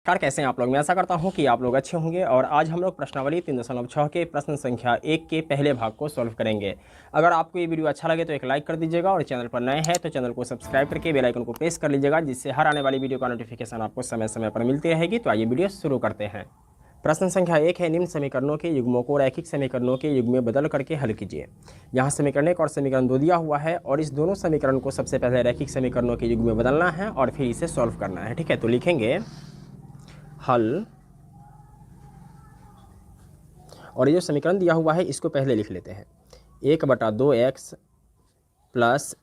नमस्कार, कैसे हैं आप लोग। मैं आशा करता हूं कि आप लोग अच्छे होंगे। और आज हम लोग प्रश्नावली 3.6 के प्रश्न संख्या 1 के पहले भाग को सॉल्व करेंगे। अगर आपको ये वीडियो अच्छा लगे तो एक लाइक कर दीजिएगा और चैनल पर नए हैं तो चैनल को सब्सक्राइब करके बेल आइकन को प्रेस कर लीजिएगा, जिससे हर आने वाली वीडियो का नोटिफिकेशन आपको समय समय पर मिलती रहेगी। तो आइए वीडियो शुरू करते हैं। प्रश्न संख्या 1 है, निम्न समीकरणों के युग्मों को रैखिक समीकरणों के युग्म में बदल करके हल कीजिए। यहाँ समीकरण 1 और समीकरण 2 दिया हुआ है और इस दोनों समीकरण को सबसे पहले रैखिक समीकरणों के युग्म में बदलना है और फिर इसे सॉल्व करना है। ठीक है, तो लिखेंगे हल, और ये जो समीकरण दिया हुआ है इसको पहले लिख लेते हैं। 1/2x प्लस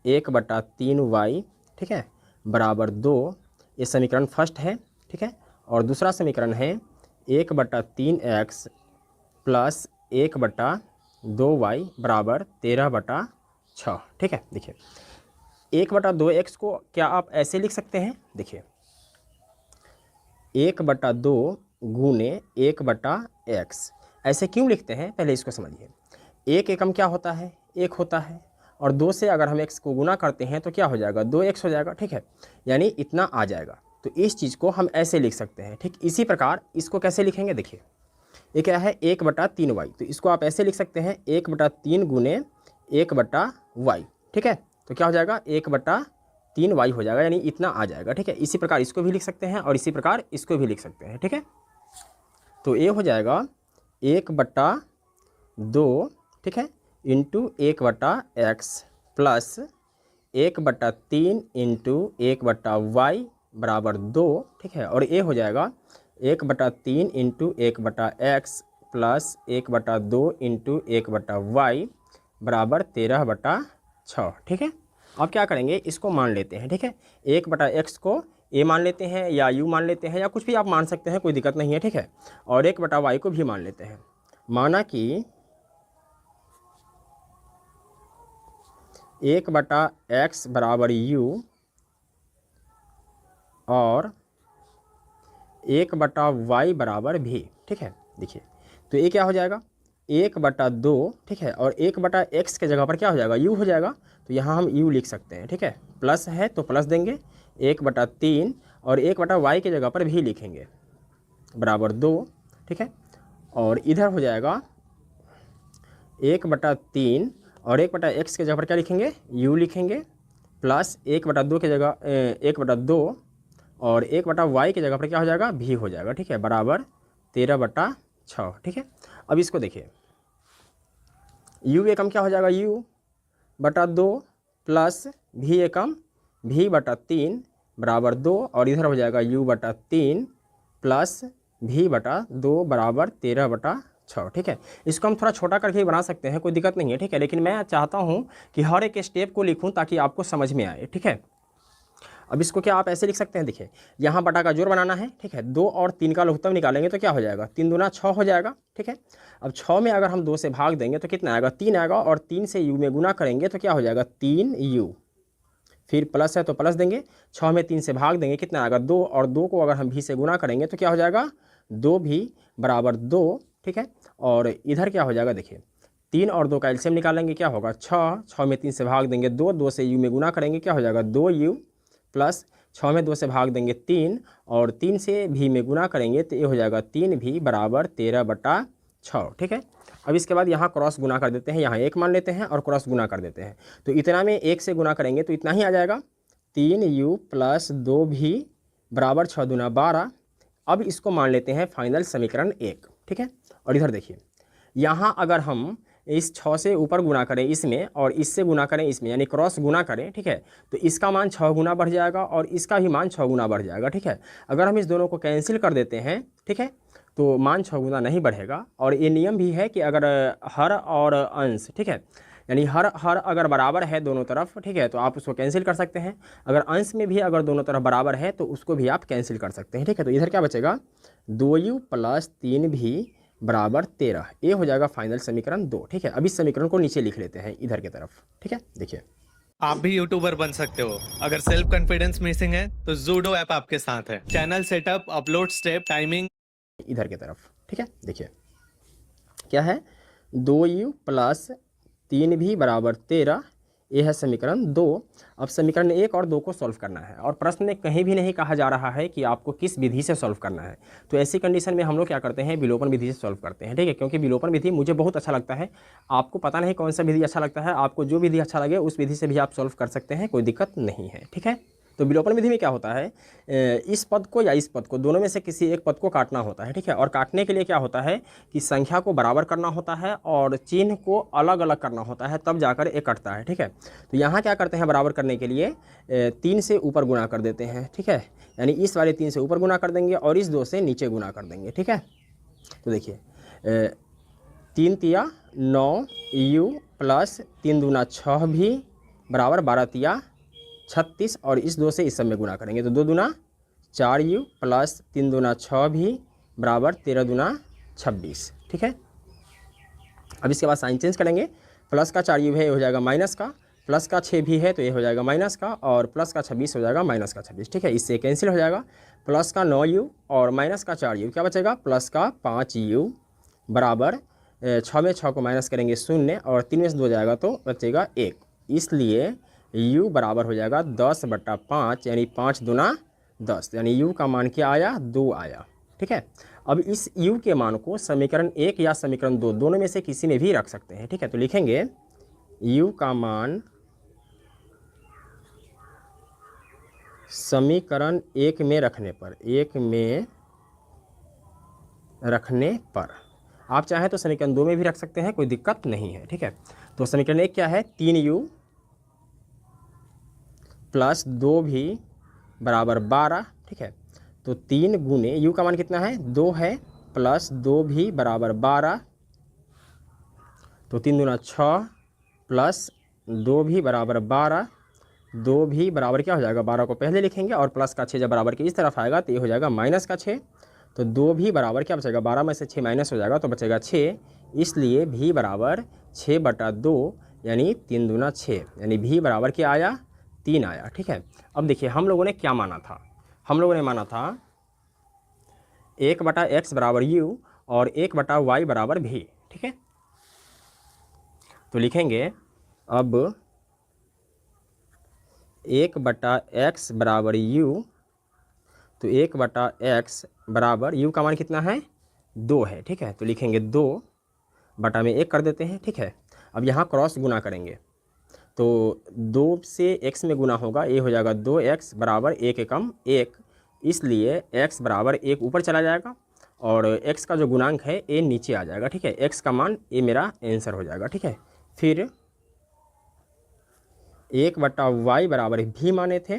1/3y, ठीक है, बराबर 2। ये समीकरण फर्स्ट है, ठीक है। और दूसरा समीकरण है 1/3x प्लस 1/2y बराबर 13/6, ठीक है। देखिए 1/2x को क्या आप ऐसे लिख सकते हैं, देखिए 1/2 गुने 1/x। ऐसे क्यों लिखते हैं पहले इसको समझिए। एक एकम क्या होता है, एक होता है, और 2 से अगर हम x को गुना करते हैं तो क्या हो जाएगा, 2x हो जाएगा, ठीक है, यानी इतना आ जाएगा। तो इस चीज़ को हम ऐसे लिख सकते हैं। ठीक इसी प्रकार इसको कैसे लिखेंगे, देखिए ये क्या है 1/3y, तो इसको आप ऐसे लिख सकते हैं 1/3 गुने 1/y, ठीक है। तो क्या हो जाएगा 1/3y हो जाएगा, यानी इतना आ जाएगा, ठीक है। इसी प्रकार इसको भी लिख सकते हैं और इसी प्रकार इसको भी लिख सकते हैं, ठीक है। तो ये हो जाएगा 1/2, ठीक है, into 1/x plus 1/3 into 1/y बराबर 2, ठीक है। और ये हो जाएगा 1/3 into 1/x plus 1/2 into 1/y बराबर 13/6, ठीक है। अब क्या करेंगे, इसको मान लेते हैं, ठीक है। 1/x को ए मान लेते हैं या यू मान लेते हैं या कुछ भी आप मान सकते हैं, कोई दिक्कत नहीं है, ठीक है। और 1/y को भी मान लेते हैं। माना कि 1/x बराबर u और 1/y बराबर भी, ठीक है। देखिए तो ये क्या हो जाएगा 1/2, ठीक है, और 1/x के जगह पर क्या हो जाएगा, u हो जाएगा। तो यहाँ हम u लिख सकते हैं, ठीक है। प्लस है तो प्लस देंगे 1/3 और 1/y के जगह पर भी लिखेंगे बराबर 2, ठीक है। और इधर हो जाएगा 1/3 और 1/x के जगह पर क्या लिखेंगे, u लिखेंगे, प्लस 1/2 के जगह 1/2 और 1/y के जगह पर क्या हो जाएगा, भी हो जाएगा, ठीक है, बराबर 13/6, ठीक है। अब इसको देखिए u एकम क्या हो जाएगा, u/2 प्लस भी एकम v/3 बराबर 2, और इधर हो जाएगा u/3 प्लस v/2 बराबर 13/6, ठीक है। इसको हम थोड़ा छोटा करके ही बना सकते हैं, कोई दिक्कत नहीं है, ठीक है। लेकिन मैं चाहता हूँ कि हर एक स्टेप को लिखूँ ताकि आपको समझ में आए, ठीक है। अब इसको क्या आप ऐसे लिख सकते हैं, देखिए यहाँ बटा का जोड़ बनाना है, ठीक है। 2 और 3 का लघुत्तम निकालेंगे तो क्या हो जाएगा, 3 दूना 6 हो जाएगा, ठीक है। अब 6 में अगर हम 2 से भाग देंगे तो कितना आएगा, 3 आएगा, और 3 से u में गुना करेंगे तो क्या हो जाएगा 3u, फिर प्लस है तो प्लस देंगे, 6 में 3 से भाग देंगे कितना आएगा 2, और 2 को अगर हम भी से गुना करेंगे तो क्या हो जाएगा 2 भी बराबर 2, ठीक है। और इधर क्या हो जाएगा, देखिए 3 और 2 का एलसीएम निकालेंगे क्या होगा 6, 6 में 3 से भाग देंगे 2, 2 से u में गुना करेंगे क्या हो जाएगा 2u, प्लस 6 में 2 से भाग देंगे 3 और 3 से भी में गुना करेंगे तो ये हो जाएगा 3 भी बराबर 13/6, ठीक है। अब इसके बाद यहाँ क्रॉस गुना कर देते हैं, यहाँ 1 मान लेते हैं और क्रॉस गुना कर देते हैं। तो इतना में 1 से गुना करेंगे तो इतना ही आ जाएगा 3u प्लस 2 भी बराबर 6 दूना 12। अब इसको मान लेते हैं फाइनल समीकरण 1, ठीक है। और इधर देखिए यहाँ अगर हम इस 6 से ऊपर गुना करें इसमें और इससे गुना करें इसमें, यानी क्रॉस गुना करें, ठीक है, तो इसका मान 6 गुना बढ़ जाएगा और इसका भी मान 6 गुना बढ़ जाएगा, ठीक है। अगर हम इस दोनों को कैंसिल कर देते हैं, ठीक है, तो मान 6 गुना नहीं बढ़ेगा। और ये नियम भी है कि अगर हर और अंश, ठीक है, यानी हर अगर बराबर है दोनों तरफ, ठीक है, तो आप उसको कैंसिल कर सकते हैं। अगर अंश में भी अगर दोनों तरफ बराबर है तो उसको भी आप कैंसिल कर सकते हैं, ठीक है। तो इधर क्या बचेगा 2u प्लस 3 भी बराबर 13, ये हो जाएगा फाइनल समीकरण 2, ठीक है। अब इस समीकरण को नीचे लिख लेते हैं इधर की तरफ, ठीक है। देखिए आप भी यूट्यूबर बन सकते हो। अगर सेल्फ कॉन्फिडेंस मिसिंग है तो जूडो ऐप आपके साथ है। Channel setup, upload step, timing इधर की तरफ, ठीक है। देखिए क्या है 2u प्लस 3 भी बराबर 13, ये है समीकरण 2। अब समीकरण 1 और 2 को सॉल्व करना है, और प्रश्न में कहीं भी नहीं कहा जा रहा है कि आपको किस विधि से सॉल्व करना है। तो ऐसी कंडीशन में हम लोग क्या करते हैं, विलोपन विधि से सॉल्व करते हैं, ठीक है। क्योंकि विलोपन विधि मुझे बहुत अच्छा लगता है, आपको पता नहीं कौन सा विधि अच्छा लगता है, आपको जो विधि अच्छा लगे उस विधि से भी आप सॉल्व कर सकते हैं, कोई दिक्कत नहीं है, ठीक है। तो विलोपन विधि में क्या होता है, इस पद को या इस पद को, दोनों में से किसी एक पद को काटना होता है, ठीक है। और काटने के लिए क्या होता है कि संख्या को बराबर करना होता है और चिन्ह को अलग अलग करना होता है, तब जाकर ये कटता है, ठीक है। तो यहाँ क्या करते हैं, बराबर करने के लिए 3 से ऊपर गुणा कर देते हैं, ठीक है। यानी इस वाले 3 से ऊपर गुणा कर देंगे और इस 2 से नीचे गुणा कर देंगे, ठीक है। तो देखिए 3 तिया 9 u प्लस 3 दूना 6 भी बराबर 12 तिया 36, और इस 2 से इस सब में गुणा करेंगे तो 2 दूना 4u प्लस 3 दूना 6 भी बराबर 13 दूना 26, ठीक है। अब इसके बाद साइन चेंज करेंगे, प्लस का 4u है ये हो जाएगा माइनस का, प्लस का 6 भी है तो ये हो जाएगा माइनस का, और प्लस का 26 हो जाएगा माइनस का 26, ठीक है। इससे कैंसिल हो जाएगा, प्लस का 9u और माइनस का 4u, क्या बचेगा, प्लस का 5u बराबर 6 में 6 को माइनस करेंगे 0, और 3 में से 2 जाएगा तो बचेगा 1, इसलिए u बराबर हो जाएगा 10/5, यानी 5 दूना 10, यानी u का मान क्या आया, 2 आया, ठीक है। अब इस u के मान को समीकरण 1 या समीकरण 2 दोनों में से किसी में भी रख सकते हैं, ठीक है। तो लिखेंगे u का मान समीकरण 1 में रखने पर, 1 में रखने पर, आप चाहें तो समीकरण 2 में भी रख सकते हैं, कोई दिक्कत नहीं है, ठीक है। तो समीकरण 1 क्या है, 3u प्लस 2 भी बराबर 12, ठीक है। तो 3 गुने u का मान कितना है, 2 है, प्लस 2 भी बराबर 12, तो 3 दूना 6 प्लस 2 भी बराबर 12, 2 भी बराबर क्या हो जाएगा, 12 को पहले लिखेंगे और प्लस का 6 जब बराबर के इस तरफ आएगा तो ये हो जाएगा माइनस का 6, तो 2 भी बराबर क्या बचेगा, 12 में से 6 माइनस हो जाएगा तो बचेगा 6, इसलिए भी बराबर 6/2, यानी 3 दूना 6, यानी भी बराबर क्या आया, 3 आया, ठीक है। अब देखिए हम लोगों ने क्या माना था, हम लोगों ने माना था 1/x बराबर u और 1/y बराबर v, ठीक है। तो लिखेंगे अब 1/x बराबर u, तो 1/x बराबर u का मान कितना है, 2 है, ठीक है। तो लिखेंगे 2 बटा में 1 कर देते हैं, ठीक है। अब यहाँ क्रॉस गुना करेंगे तो 2 से x में गुना होगा, ये हो जाएगा 2x बराबर 1 एकम 1, इसलिए x बराबर 1 ऊपर चला जाएगा और x का जो गुणांक है ये नीचे आ जाएगा, ठीक है। x का मान ये मेरा आंसर हो जाएगा, ठीक है। फिर 1/y बराबर भी माने थे,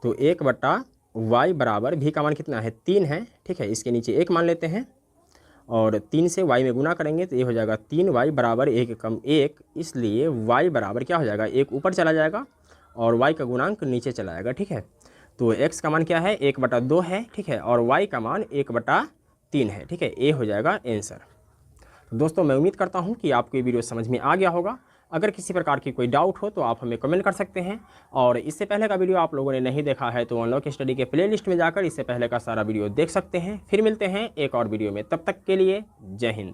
तो 1/y बराबर भी का मान कितना है, 3 है, ठीक है। इसके नीचे 1 मान लेते हैं और 3 से y में गुना करेंगे तो ये हो जाएगा 3y बराबर 1 एकम 1, इसलिए y बराबर क्या हो जाएगा, 1 ऊपर चला जाएगा और y का गुणांक नीचे चला जाएगा, ठीक है। तो x का मान क्या है, 1/2 है, ठीक है, और y का मान 1/3 है, ठीक है। ये हो जाएगा आंसर। तो दोस्तों मैं उम्मीद करता हूँ कि आपको ये वीडियो समझ में आ गया होगा। अगर किसी प्रकार की कोई डाउट हो तो आप हमें कमेंट कर सकते हैं, और इससे पहले का वीडियो आप लोगों ने नहीं देखा है तो अनलॉक स्टडी के प्लेलिस्ट में जाकर इससे पहले का सारा वीडियो देख सकते हैं। फिर मिलते हैं एक और वीडियो में, तब तक के लिए जय हिंद।